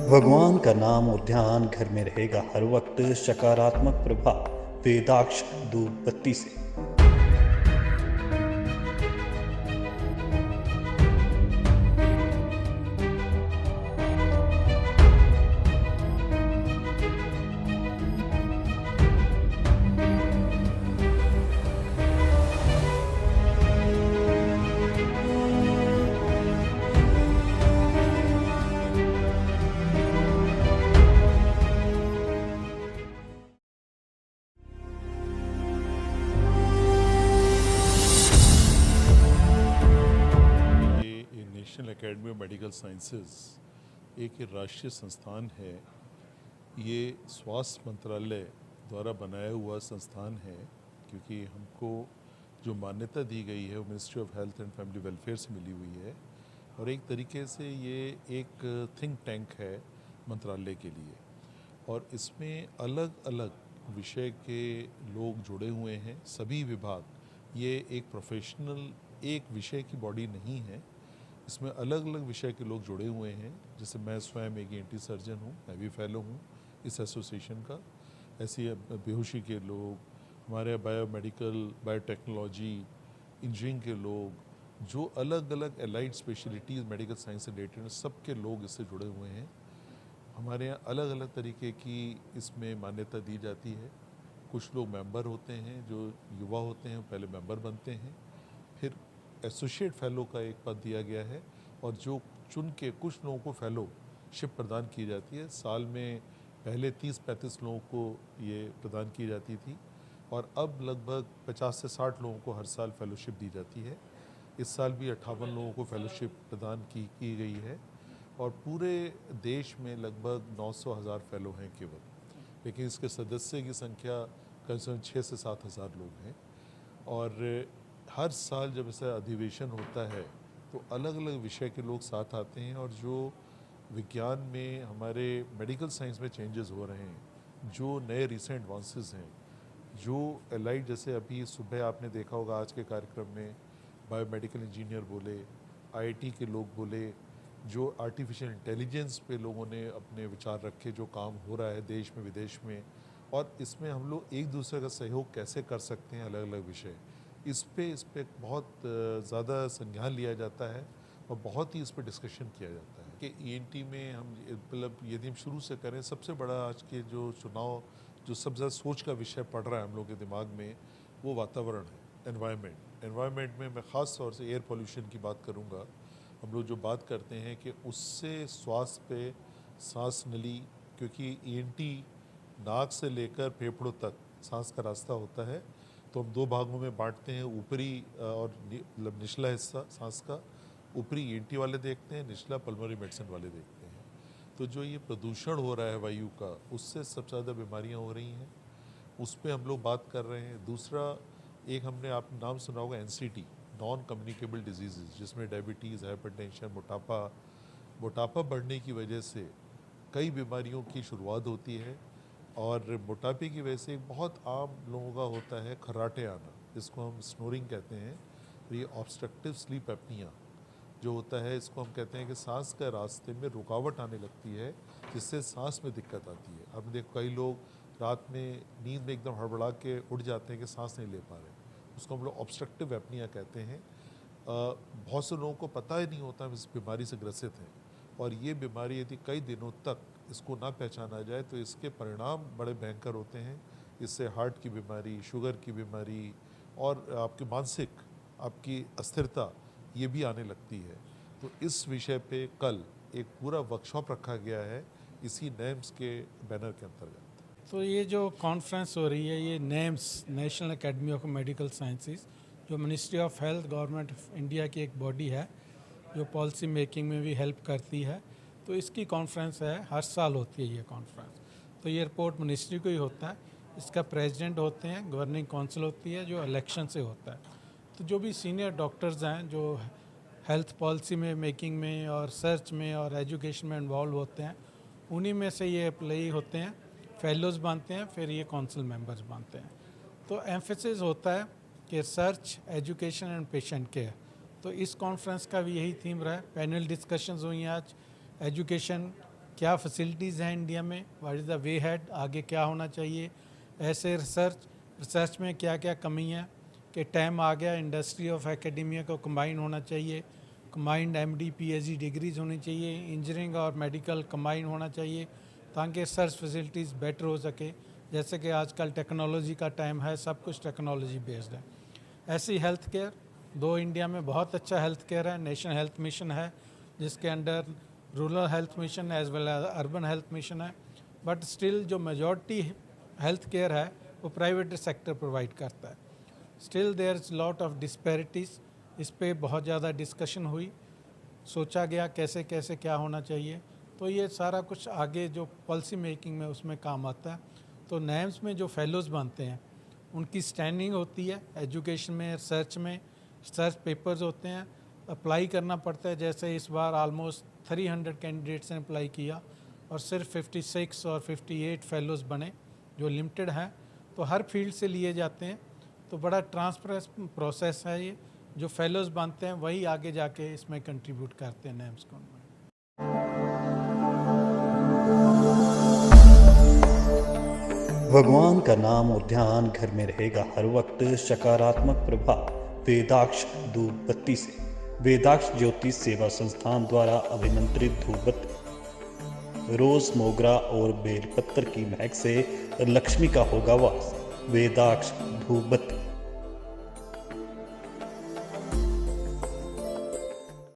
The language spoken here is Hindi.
भगवान का नाम और ध्यान घर में रहेगा हर वक्त सकारात्मक प्रभाव। वेदाक्ष धूप बत्ती से। National academy of medical sciences एक राष्ट्रीय संस्थान है। ये स्वास्थ्य मंत्रालय द्वारा बनाया हुआ संस्थान है, क्योंकि हमको जो मान्यता दी गई है वो ministry of health and family welfare से मिली हुई है, और एक तरीके से ये एक थिंक टैंक है मंत्रालय के लिए। और इसमें अलग अलग विषय के लोग जुड़े हुए हैं, सभी विभाग। ये एक प्रोफेशनल एक विषय की बॉडी नहीं है, इसमें अलग अलग विषय के लोग जुड़े हुए हैं। जैसे मैं स्वयं एक ENT सर्जन हूँ, मैं भी फेलो हूँ इस एसोसिएशन का। ऐसी बेहोशी के लोग, हमारे बायोमेडिकल, बायोटेक्नोलॉजी, इंजीनियरिंग के लोग, जो अलग अलग एलाइड स्पेशलिटीज़ मेडिकल साइंस से रिलेटेड हैं, सबके लोग इससे जुड़े हुए हैं। हमारे यहाँ अलग अलग तरीके की इसमें मान्यता दी जाती है। कुछ लोग मेंबर होते हैं, जो युवा होते हैं वो पहले मेंबर बनते हैं, फिर एसोसिएट फेलो का एक पद दिया गया है, और जो चुन के कुछ लोगों को फेलोशिप प्रदान की जाती है। साल में पहले 30-35 लोगों को ये प्रदान की जाती थी, और अब लगभग 50 से 60 लोगों को हर साल फेलोशिप दी जाती है। इस साल भी 58 लोगों को फेलोशिप प्रदान की गई है, और पूरे देश में लगभग 900,000 फेलो हैं केवल, लेकिन इसके सदस्य की संख्या कम से कम 6 से 7 हज़ार लोग हैं। और हर साल जब ऐसा अधिवेशन होता है तो अलग अलग विषय के लोग साथ आते हैं, और जो विज्ञान में हमारे मेडिकल साइंस में चेंजेस हो रहे हैं, जो नए रिसेंट एडवांसेस हैं, जो एलाइड, जैसे अभी सुबह आपने देखा होगा आज के कार्यक्रम में बायोमेडिकल इंजीनियर बोले, IIT के लोग बोले, जो आर्टिफिशियल इंटेलिजेंस पे लोगों ने अपने विचार रखे, जो काम हो रहा है देश में विदेश में, और इसमें हम लोग एक दूसरे का सहयोग कैसे कर सकते हैं, अलग अलग विषय इस पे बहुत ज़्यादा संज्ञान लिया जाता है, और बहुत ही इस पर डिस्कशन किया जाता है कि ENT में हम मतलब यदि हम शुरू से करें, सबसे बड़ा आज के जो चुनाव, जो सबसे ज़्यादा सोच का विषय पड़ रहा है हम लोग के दिमाग में, वो वातावरण है, एनवायरनमेंट में मैं ख़ास तौर से एयर पोल्यूशन की बात करूँगा। हम लोग जो बात करते हैं कि उससे स्वास्थ्य पे, सांस नली, क्योंकि ENT नाक से लेकर फेफड़ों तक सांस का रास्ता होता है, तो हम दो भागों में बांटते हैं, ऊपरी और मतलब निचला हिस्सा सांस का। ऊपरी ENT वाले देखते हैं, निचला पल्मोनरी मेडिसिन वाले देखते हैं। तो जो ये प्रदूषण हो रहा है वायु का, उससे सबसे ज़्यादा बीमारियां हो रही हैं, उस पर हम लोग बात कर रहे हैं। दूसरा, एक हमने आप नाम सुना होगा NCD, नॉन कम्युनिकेबल डिजीज़, जिसमें डायबिटीज़, हाइपरटेंशन, मोटापा बढ़ने की वजह से कई बीमारियों की शुरुआत होती है। और मोटापे की वजह से एक बहुत आम लोगों का होता है खर्राटे आना, इसको हम स्नोरिंग कहते हैं। तो ये ऑब्स्ट्रक्टिव स्लीप एपनिया जो होता है, इसको हम कहते हैं कि सांस के रास्ते में रुकावट आने लगती है, जिससे सांस में दिक्कत आती है। अब देखो कई लोग रात में नींद में एकदम हड़बड़ा के उठ जाते हैं कि सांस नहीं ले पा रहे, उसको हम लोग ऑब्स्ट्रक्टिव एपनिया कहते हैं। बहुत से लोगों को पता ही नहीं होता हम इस बीमारी से ग्रसित हैं, और ये बीमारी यदि कई दिनों तक इसको ना पहचाना जाए तो इसके परिणाम बड़े भयंकर होते हैं। इससे हार्ट की बीमारी, शुगर की बीमारी, और आपकी मानसिक, आपकी अस्थिरता, ये भी आने लगती है। तो इस विषय पे कल एक पूरा वर्कशॉप रखा गया है इसी नेम्स के बैनर के अंतर्गत। तो ये जो कॉन्फ्रेंस हो रही है, ये NAMS, national academy of medical sciences, जो ministry of health, government of India की एक बॉडी है जो पॉलिसी मेकिंग में भी हेल्प करती है। तो इसकी कॉन्फ्रेंस है, हर साल होती है ये कॉन्फ्रेंस। तो ये रिपोर्ट मिनिस्ट्री को ही होता है, इसका प्रेसिडेंट होते हैं, गवर्निंग काउंसिल होती है जो इलेक्शन से होता है। तो जो भी सीनियर डॉक्टर्स हैं जो हेल्थ पॉलिसी में मेकिंग में और रिसर्च में और एजुकेशन में इन्वॉल्व होते हैं, उन्हीं में से ये अप्लाई होते हैं, फेलोज़ बनते हैं, फिर ये काउंसिल मेंबर्स बनते हैं। तो एम्फेसिस होता है कि research, education and patient care. तो इस कॉन्फ्रेंस का भी यही थीम रहा है। पैनल डिस्कशंस हुई हैं आज, एजुकेशन क्या फैसिलिटीज़ हैं इंडिया में, what is the way head, आगे क्या होना चाहिए, ऐसे रिसर्च में क्या क्या कमी है कि टाइम आ गया इंडस्ट्री ऑफ एकेडमिया को कंबाइन होना चाहिए, कंबाइंड MD PhD डिग्रीज होनी चाहिए, इंजीनियरिंग और मेडिकल कंबाइन होना चाहिए ताकि रिसर्च फैसिलिटीज़ बेटर हो सके। जैसे कि आजकल टेक्नोलॉजी का टाइम है, सब कुछ टेक्नोलॉजी बेस्ड है। ऐसी हेल्थ केयर, दो इंडिया में बहुत अच्छा हेल्थ केयर है, नेशनल हेल्थ मिशन है जिसके under rural health mission as well as urban health mission है, बट स्टिल जो मेजॉरिटी हेल्थ केयर है वो प्राइवेट सेक्टर प्रोवाइड करता है। Still there is lot of disparities, इस पे बहुत ज़्यादा डिस्कशन हुई, सोचा गया कैसे कैसे क्या होना चाहिए। तो ये सारा कुछ आगे जो पॉलिसी मेकिंग में उसमें काम आता है। तो NAMS में जो फेलोज़ बनते हैं उनकी स्टैंडिंग होती है एजुकेशन में, रिसर्च में, रिसर्च पेपर्स होते हैं, अप्लाई करना पड़ता है। जैसे इस बार ऑलमोस्ट 300 कैंडिडेट्स ने अप्लाई किया और सिर्फ 56 और 58 फेलोज़ बने जो लिमिटेड हैं, तो हर फील्ड से लिए जाते हैं। तो बड़ा ट्रांसपेरेंट प्रोसेस है ये, जो फेलोज़ बनते हैं वही आगे जाके इसमें कंट्रीब्यूट करते हैं NAMS को। भगवान का नाम और ध्यान घर में रहेगा हर वक्त, सकारात्मक प्रभाव वेदाक्ष धूप बत्ती से। वेदाक्ष ज्योति सेवा संस्थान द्वारा अभिमंत्रित धूप बत्ती रोज, मोगरा और बेलपत्र की महक से लक्ष्मी का होगा वास। वेदाक्ष धूप बत्ती